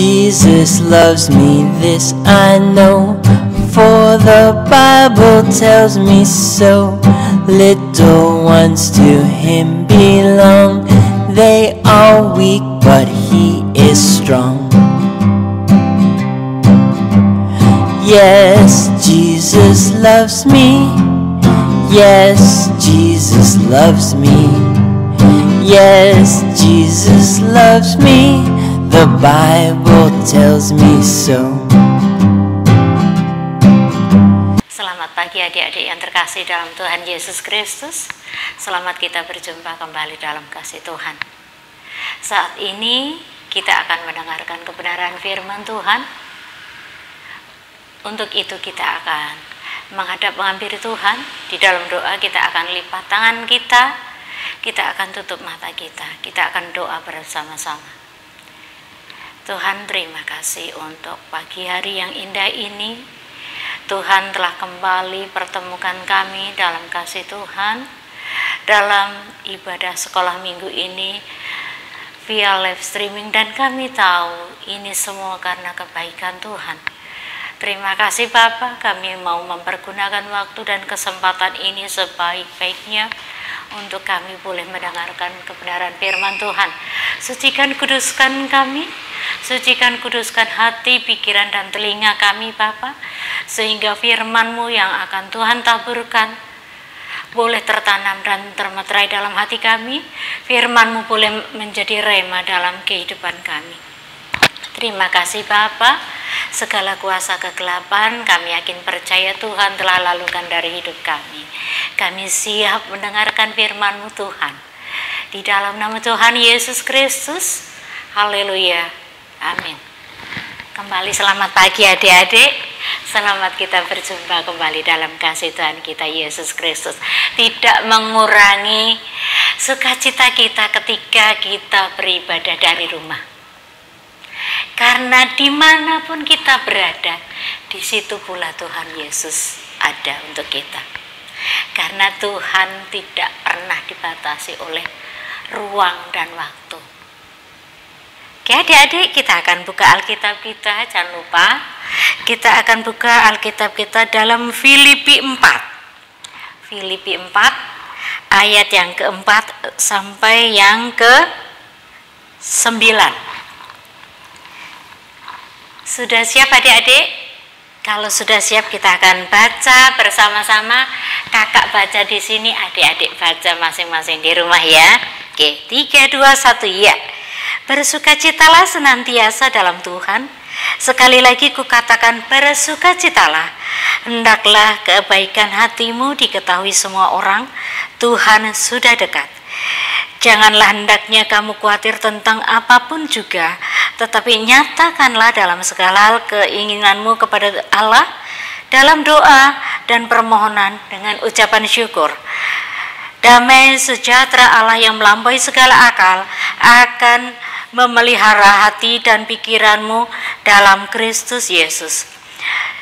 Jesus loves me, this I know, for the Bible tells me so. Little ones to him belong, they are weak but he is strong. Yes, Jesus loves me. Yes, Jesus loves me. Yes, Jesus loves me. The Bible tells me so. Selamat pagi adik-adik yang terkasih dalam Tuhan Yesus Kristus. Selamat kita berjumpa kembali dalam kasih Tuhan. Saat ini kita akan mendengarkan kebenaran firman Tuhan. Untuk itu kita akan menghampiri Tuhan. Di dalam doa kita akan lipat tangan kita. Kita akan tutup mata kita. Kita akan doa bersama-sama. Tuhan, terima kasih untuk pagi hari yang indah ini. Tuhan telah kembali pertemukan kami dalam kasih Tuhan, dalam ibadah sekolah minggu ini via live streaming, dan kami tahu ini semua karena kebaikan Tuhan. Terima kasih Bapa, kami mau mempergunakan waktu dan kesempatan ini sebaik-baiknya untuk kami boleh mendengarkan kebenaran firman Tuhan. Sucikan, kuduskan kami, sucikan, kuduskan hati, pikiran, dan telinga kami Bapa, sehingga firman-Mu yang akan Tuhan taburkan boleh tertanam dan termeterai dalam hati kami. Firman-Mu boleh menjadi rema dalam kehidupan kami. Terima kasih Bapa. Segala kuasa kegelapan kami yakin percaya Tuhan telah lalukan dari hidup kami. Kami siap mendengarkan firman-Mu Tuhan. Di dalam nama Tuhan Yesus Kristus. Haleluya. Amin. Kembali selamat pagi adik-adik. Selamat kita berjumpa kembali dalam kasih Tuhan kita Yesus Kristus. Tidak mengurangi sukacita kita ketika kita beribadah dari rumah. Karena dimanapun kita berada, di situ pula Tuhan Yesus ada untuk kita. Karena Tuhan tidak pernah dibatasi oleh ruang dan waktu. Oke adik-adik, kita akan buka Alkitab kita. Jangan lupa, kita akan buka Alkitab kita dalam Filipi 4. Filipi 4, ayat yang keempat sampai yang ke-9. Sudah siap adik-adik? Kalau sudah siap kita akan baca bersama-sama. Kakak baca di sini, adik-adik baca masing-masing di rumah ya. Oke, 3, 2, 1 ya. Bersukacitalah senantiasa dalam Tuhan. Sekali lagi kukatakan bersukacitalah. Hendaklah kebaikan hatimu diketahui semua orang. Tuhan sudah dekat. Janganlah hendaknya kamu khawatir tentang apapun juga, tetapi nyatakanlah dalam segala hal keinginanmu kepada Allah dalam doa dan permohonan dengan ucapan syukur. Damai sejahtera Allah yang melampaui segala akal akan memelihara hati dan pikiranmu dalam Kristus Yesus.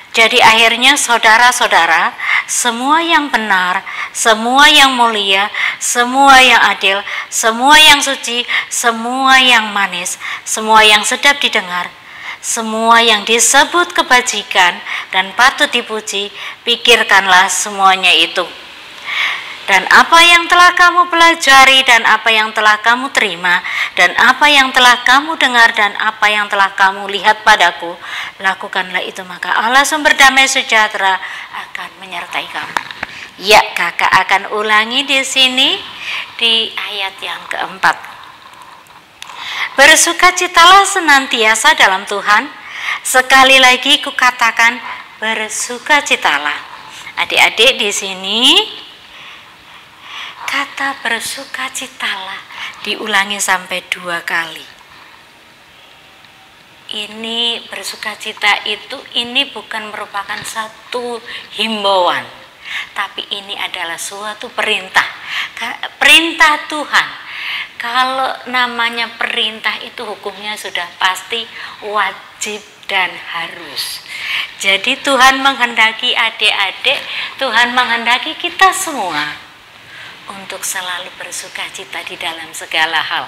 Jadi akhirnya saudara-saudara, semua yang benar, semua yang mulia, semua yang adil, semua yang suci, semua yang manis, semua yang sedap didengar, semua yang disebut kebajikan dan patut dipuji, pikirkanlah semuanya itu. Dan apa yang telah kamu pelajari, dan apa yang telah kamu terima, dan apa yang telah kamu dengar, dan apa yang telah kamu lihat padaku, lakukanlah itu, maka Allah sumber damai sejahtera akan menyertai kamu. Ya, kakak akan ulangi di sini di ayat yang keempat. Bersukacitalah senantiasa dalam Tuhan. Sekali lagi kukatakan bersukacitalah. Adik-adik di sini kata bersukacitalah diulangi sampai 2 kali. Ini bersukacita itu ini bukan merupakan satu himbauan, tapi ini adalah suatu perintah. Perintah Tuhan. Kalau namanya perintah itu hukumnya sudah pasti wajib dan harus. Jadi Tuhan menghendaki adik-adik, Tuhan menghendaki kita semua untuk selalu bersukacita di dalam segala hal.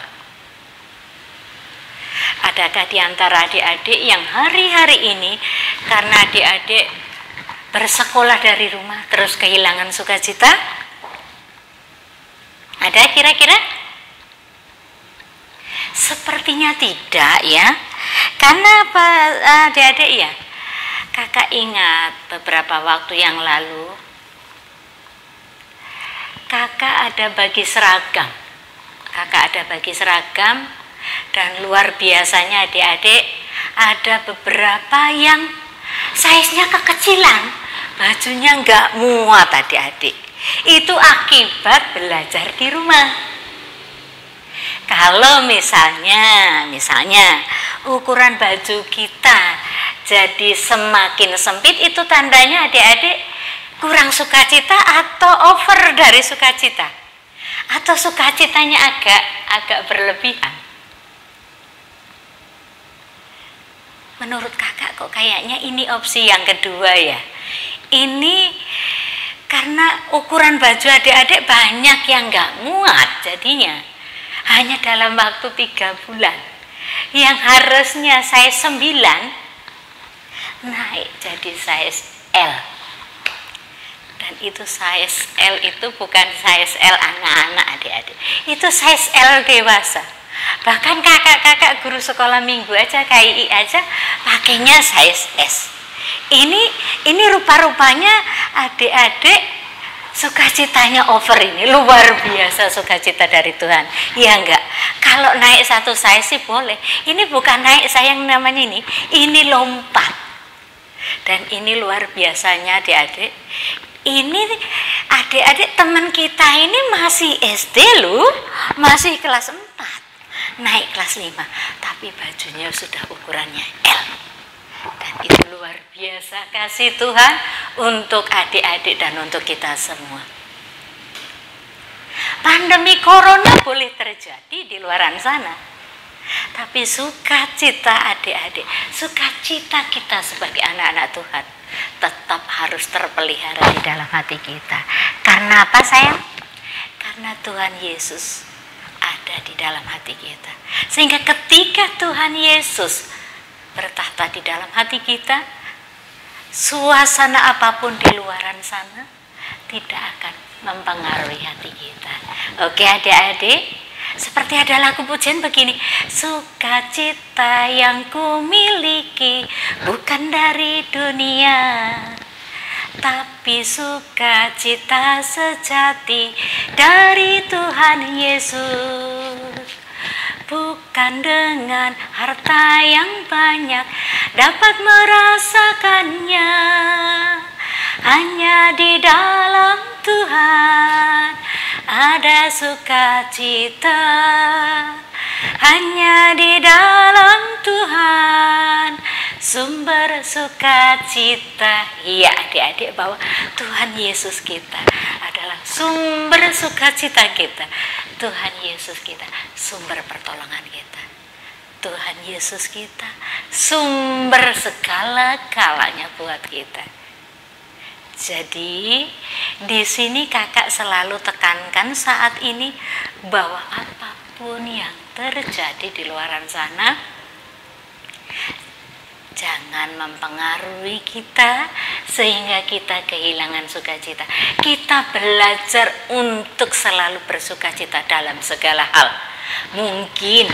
Adakah di antara adik-adik yang hari-hari ini karena adik-adik bersekolah dari rumah terus kehilangan sukacita? Ada kira-kira? Sepertinya tidak ya. Karena apa adik-adik ya? Kakak ingat beberapa waktu yang lalu kakak ada bagi seragam. Kakak ada bagi seragam dan luar biasanya adik-adik ada beberapa yang size-nya kekecilan, bajunya nggak muat adik-adik. Itu akibat belajar di rumah. Kalau misalnya ukuran baju kita jadi semakin sempit, itu tandanya adik-adik kurang sukacita atau over dari sukacita, atau sukacitanya agak berlebihan. Menurut kakak kok kayaknya ini opsi yang kedua ya. Ini karena ukuran baju adik-adik banyak yang nggak muat, jadinya hanya dalam waktu 3 bulan yang harusnya size 9 naik jadi size L. Dan itu size L itu bukan size L anak-anak adik-adik, itu size L dewasa. Bahkan kakak-kakak guru sekolah minggu aja, KII aja pakainya size S. Ini rupa-rupanya adik-adik sukacitanya over, ini luar biasa sukacita dari Tuhan. Ya enggak? Kalau naik satu size sih boleh. Ini bukan naik sayang namanya, ini lompat. Dan ini luar biasanya adik-adik. Ini adik-adik teman kita ini masih SD loh, masih kelas 4, naik kelas 5, tapi bajunya sudah ukurannya L. Dan itu luar biasa kasih Tuhan untuk adik-adik dan untuk kita semua. Pandemi corona boleh terjadi di luaran sana, tapi sukacita adik-adik, sukacita kita sebagai anak-anak Tuhan tetap harus terpelihara di dalam hati kita. Karena apa sayang? Karena Tuhan Yesus ada di dalam hati kita. Sehingga ketika Tuhan Yesus bertahta di dalam hati kita, suasana apapun di luaran sana tidak akan mempengaruhi hati kita. Oke adik-adik, seperti ada lagu pujian begini, sukacita yang ku miliki bukan dari dunia, tapi sukacita sejati dari Tuhan Yesus. Bukan dengan harta yang banyak dapat merasakannya, hanya di dalam Tuhan ada sukacita, hanya di dalam Tuhan sumber sukacita. Iya adik-adik, bahwa Tuhan Yesus kita adalah sumber sukacita kita. Tuhan Yesus kita sumber pertolongan kita. Tuhan Yesus kita sumber segala-galanya buat kita. Jadi di sini kakak selalu tekankan saat ini bahwa apapun yang terjadi di luaran sana jangan mempengaruhi kita sehingga kita kehilangan sukacita. Kita belajar untuk selalu bersukacita dalam segala hal. Mungkin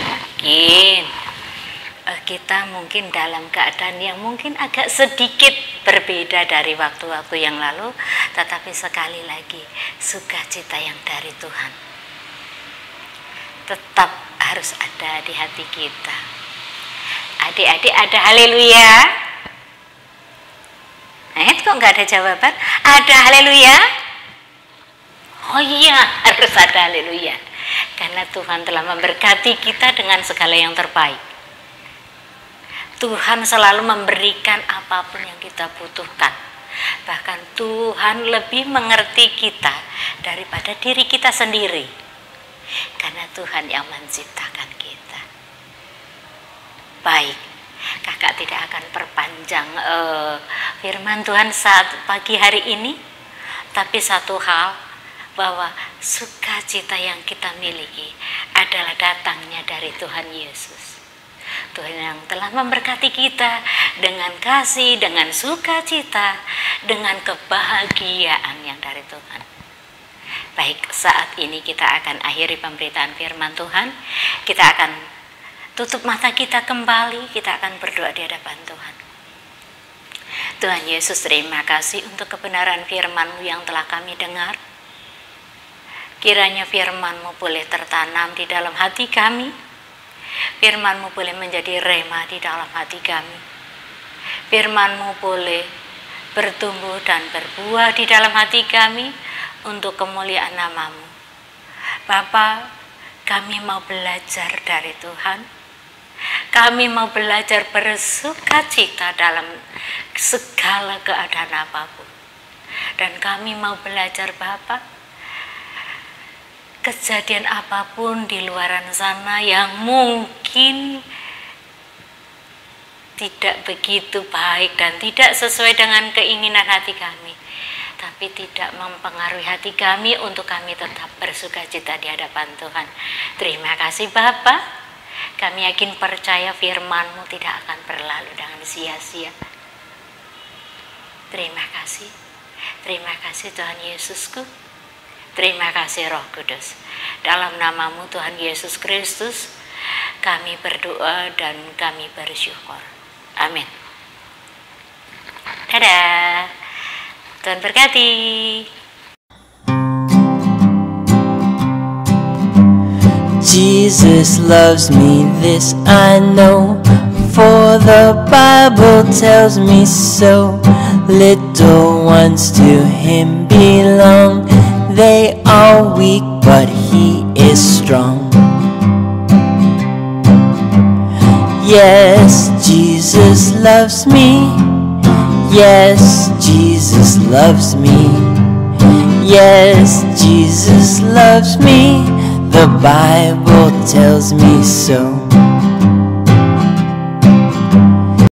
kita mungkin dalam keadaan yang mungkin agak sedikit berbeda dari waktu-waktu yang lalu, tetapi sekali lagi sukacita yang dari Tuhan tetap harus ada di hati kita. Adik-adik ada haleluya? Kok nggak ada jawaban? Ada haleluya? Oh iya, harus ada haleluya. Karena Tuhan telah memberkati kita dengan segala yang terbaik. Tuhan selalu memberikan apapun yang kita butuhkan. Bahkan Tuhan lebih mengerti kita daripada diri kita sendiri. Karena Tuhan yang menciptakan kita. Baik, kakak tidak akan perpanjang firman Tuhan saat pagi hari ini. Tapi satu hal, bahwa sukacita yang kita miliki adalah datangnya dari Tuhan Yesus. Tuhan yang telah memberkati kita dengan kasih, dengan sukacita, dengan kebahagiaan yang dari Tuhan. Baik, saat ini kita akan akhiri pemberitaan firman Tuhan. Kita akan tutup mata kita kembali, kita akan berdoa di hadapan Tuhan. Tuhan Yesus, terima kasih untuk kebenaran firman-Mu yang telah kami dengar. Kiranya firman-Mu boleh tertanam di dalam hati kami. Firman-Mu boleh menjadi rema di dalam hati kami. Firman-Mu boleh bertumbuh dan berbuah di dalam hati kami untuk kemuliaan nama-Mu. Bapa, kami mau belajar dari Tuhan. Kami mau belajar bersukacita dalam segala keadaan apapun. Dan kami mau belajar, Bapa, kejadian apapun di luaran sana yang mungkin tidak begitu baik dan tidak sesuai dengan keinginan hati kami, tapi tidak mempengaruhi hati kami untuk kami tetap bersukacita di hadapan Tuhan. Terima kasih Bapa. Kami yakin percaya firman-Mu tidak akan berlalu dengan sia-sia. Terima kasih. Terima kasih Tuhan Yesusku. Terima kasih Roh Kudus. Dalam nama-Mu Tuhan Yesus Kristus, kami berdoa dan kami bersyukur. Amin. Dadah. Tuhan berkati. Jesus loves me, this I know, for the Bible tells me so. Little ones to Him belong, they are weak but He is strong. Yes, Jesus loves me. Yes, Jesus loves me. Yes, Jesus loves me. The Bible tells me so.